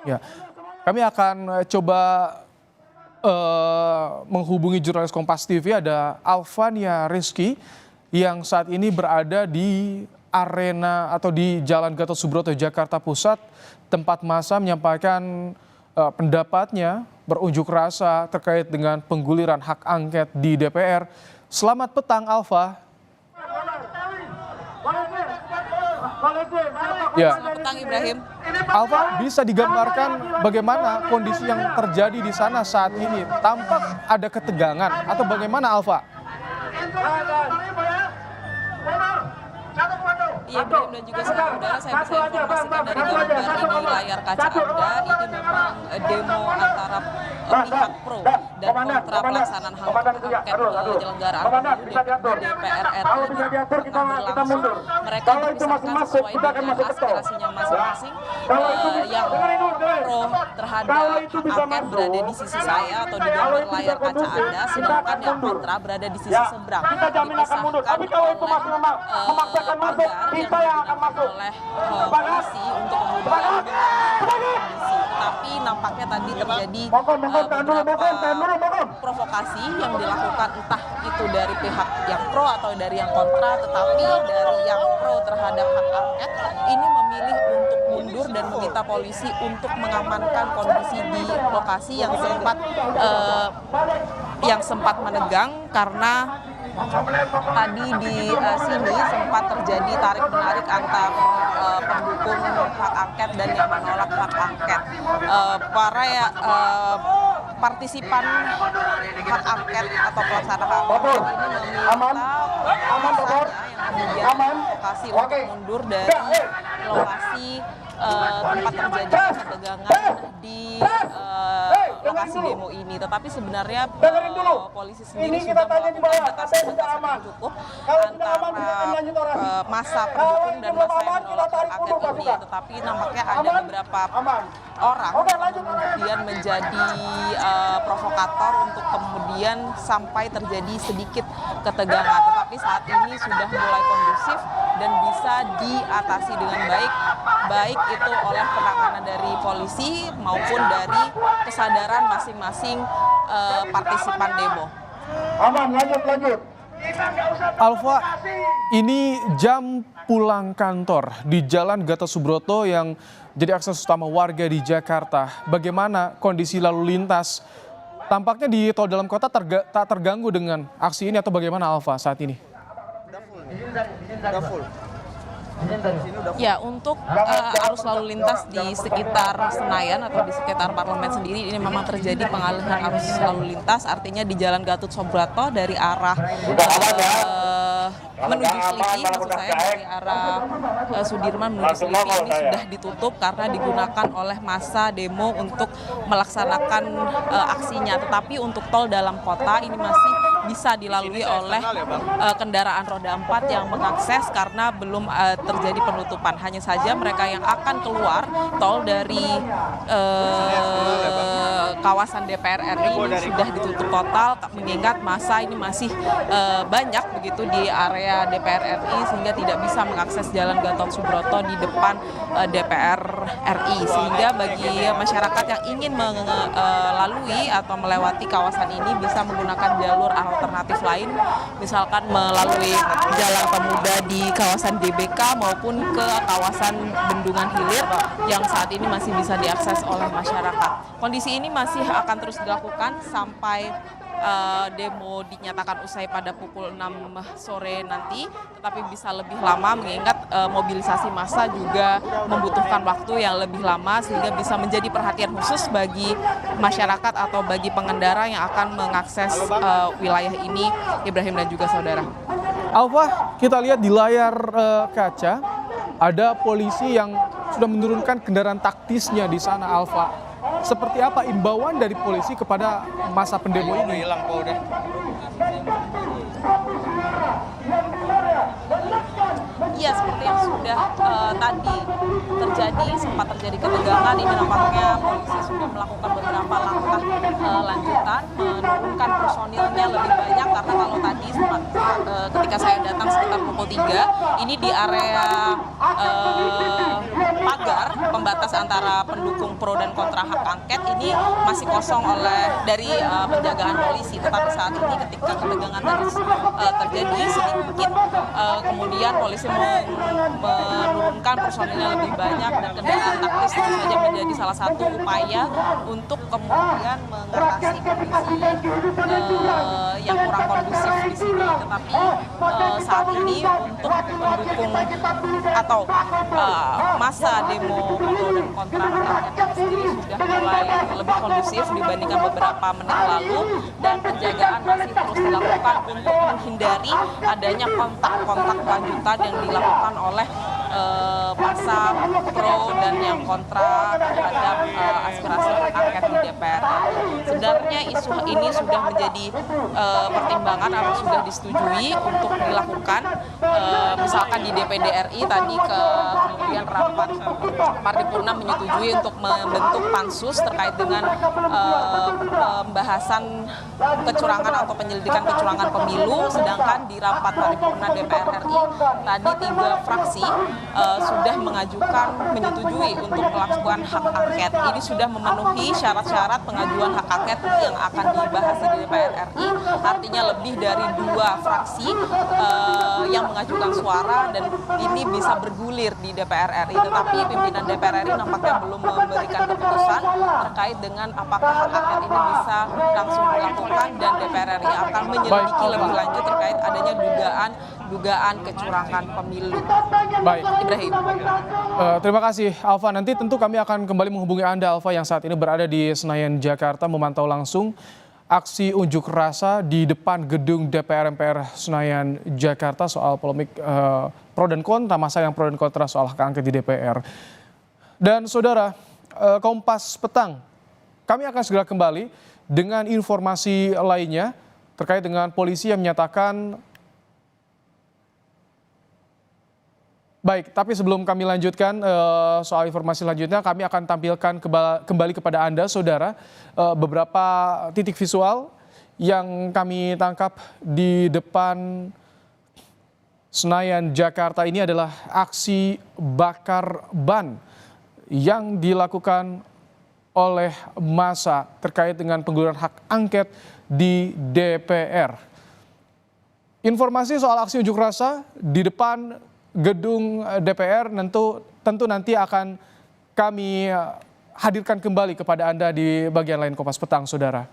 Ya, kami akan coba menghubungi jurnalis Kompas TV, ada Alvania Rizky yang saat ini berada di arena atau di Jalan Gatot Subroto, Jakarta Pusat, tempat massa menyampaikan pendapatnya berunjuk rasa terkait dengan pengguliran hak angket di DPR. Selamat petang, Alva. Ya. Selamat petang, Ibrahim. Alva, bisa digambarkan bagaimana kondisi yang terjadi di sana saat ini? Tampak ada ketegangan atau bagaimana, Alva? Iya, Ibrahim dan juga saudara, saya bisa informasikan dari gambar di layar kaca Anda, ini memang demo antara pihak pro dan kontra pelaksanaan angket penyelenggaraan pemilu DPR RI tengah berlangsung. Mereka dipisahkan sesuai dengan aspirasinya masing-masing. Yang pro terhadap hak angket berada di sisi saya atau di gambar layar kaca Anda, sedangkan yang kontra berada di sisi seberang. Dipisahkan oleh pagar yang digunakan oleh polisi untuk kemudian kondisi. Tapi nampaknya tadi terjadi beberapa provokasi yang dilakukan, entah itu dari pihak yang pro atau dari yang kontra, tetapi dari yang pro terhadap hak angket ini memilih untuk mundur dan meminta polisi untuk mengamankan kondisi di lokasi yang sempat menegang karena tadi di sini sempat terjadi tarik-menarik antar pendukung hak angket dan yang menolak hak angket. Partisipan hak angket atau pelaksana hak angket ini meminta masanya yang kemudian lokasi untuk mundur dari lokasi tempat terjadinya ketegangan di lokasi demo ini. Tetapi sebenarnya polisi sendiri sudah melakukan batasan-batasan yang cukup antara massa pendukung dan massa yang menolak hak angket ini. Tetapi nampaknya ada beberapa orang yang kemudian menjadi provokator untuk kemudian sampai terjadi sedikit ketegangan. Tetapi saat ini sudah mulai kondusif dan bisa diatasi dengan baik itu oleh penanganan dari polisi maupun dari kesadaran masing-masing partisipan demo. Aman, lanjut. Alva, ini jam pulang kantor di Jalan Gatot Subroto yang jadi akses utama warga di Jakarta. Bagaimana kondisi lalu lintas? Tampaknya di tol dalam kota tak terganggu dengan aksi ini atau bagaimana, Alva, saat ini? Ya, untuk arus lalu lintas di sekitar Senayan atau di sekitar parlemen sendiri ini memang terjadi pengalihan arus lalu lintas, artinya di Jalan Gatot Subroto dari arah menuju Selipi, maksud saya dari arah Sudirman menuju Selipi ini sudah ditutup karena digunakan oleh massa demo untuk melaksanakan aksinya. Tetapi untuk tol dalam kota ini masih bisa dilalui oleh kendaraan roda 4 yang mengakses karena belum terjadi penutupan. Hanya saja mereka yang akan keluar tol dari kawasan DPR RI ini sudah ditutup total, mengingat massa ini masih banyak begitu di area DPR RI sehingga tidak bisa mengakses Jalan Gatot Subroto di depan DPR RI. Sehingga bagi masyarakat yang ingin melalui atau melewati kawasan ini bisa menggunakan jalur alternatif lain, misalkan melalui Jalan Pemuda di kawasan DBK maupun ke kawasan Bendungan Hilir yang saat ini masih bisa diakses oleh masyarakat. Kondisi ini masih akan terus dilakukan sampai demo dinyatakan usai pada pukul 6 sore nanti, tetapi bisa lebih lama mengingat mobilisasi massa juga membutuhkan waktu yang lebih lama sehingga bisa menjadi perhatian khusus bagi masyarakat atau bagi pengendara yang akan mengakses wilayah ini, Ibrahim dan juga saudara. Alva, kita lihat di layar kaca ada polisi yang sudah menurunkan kendaraan taktisnya di sana, Alva. Seperti apa imbauan dari polisi kepada massa pendemo ini? Iya, seperti yang sudah tadi sempat terjadi ketegangan. Ini nampaknya polisi sudah melakukan beberapa langkah lanjutan, menurunkan personilnya lebih banyak karena kalau tadi ketika saya datang sekitar pukul 3, ini di area pagar pembatas antara pendukung pro dan kontra hak angket ini masih kosong dari penjagaan polisi. Tetapi saat ini ketika ketegangan tadi terjadi sedikit, kemudian polisi menurunkan personilnya lebih banyak dan kendaraan taktis tentu saja menjadi salah satu upaya untuk kemudian mengatasi kondisi yang kurang kondusif di sini. Tetapi saat ini untuk pendukung atau masa demo pro dan kontra hak angket sendiri sudah mulai lebih kondusif dibandingkan beberapa menit lalu, dan penjagaan masih terus dilakukan untuk menghindari adanya kontak-kontak lanjutan yang dilakukan oleh masa pro dan yang kontra terhadap aspirasi hak angket di DPR. Sebenarnya isu ini sudah menjadi pertimbangan atau sudah disetujui untuk dilakukan, misalkan di DPD RI tadi kemudian rapat paripurna menyetujui untuk membentuk pansus terkait dengan pembahasan kecurangan atau penyelidikan kecurangan pemilu, sedangkan di rapat paripurna DPR RI tadi 3 fraksi sudah menyetujui untuk melakukan hak angket. Ini sudah memenuhi syarat-syarat pengajuan hak angket yang akan dibahas di DPR RI. Artinya lebih dari 2 fraksi yang mengajukan suara dan ini bisa bergulir di DPR RI. Tetapi pimpinan DPR RI nampaknya belum memberikan keputusan terkait dengan apakah hak angket ini bisa langsung dilakukan dan DPR RI akan menyelidiki lebih lanjut terkait adanya dugaan kecurangan pemilu. Baik, Ibrahim. Terima kasih Alfa. Nanti tentu kami akan kembali menghubungi Anda Alfa yang saat ini berada di Senayan, Jakarta, memantau langsung aksi unjuk rasa di depan gedung DPR MPR Senayan, Jakarta soal polemik pro dan kontra, masa yang pro dan kontra soal hak angket di DPR. Dan saudara, Kompas Petang, kami akan segera kembali dengan informasi lainnya terkait dengan polisi yang menyatakan. Baik, tapi sebelum kami lanjutkan soal informasi selanjutnya, kami akan tampilkan kembali kepada Anda, saudara, beberapa titik visual yang kami tangkap di depan Senayan, Jakarta. Ini adalah aksi bakar ban yang dilakukan oleh massa terkait dengan pengguliran hak angket di DPR. Informasi soal aksi unjuk rasa di depan gedung DPR tentu nanti akan kami hadirkan kembali kepada Anda di bagian lain Kompas Petang, saudara.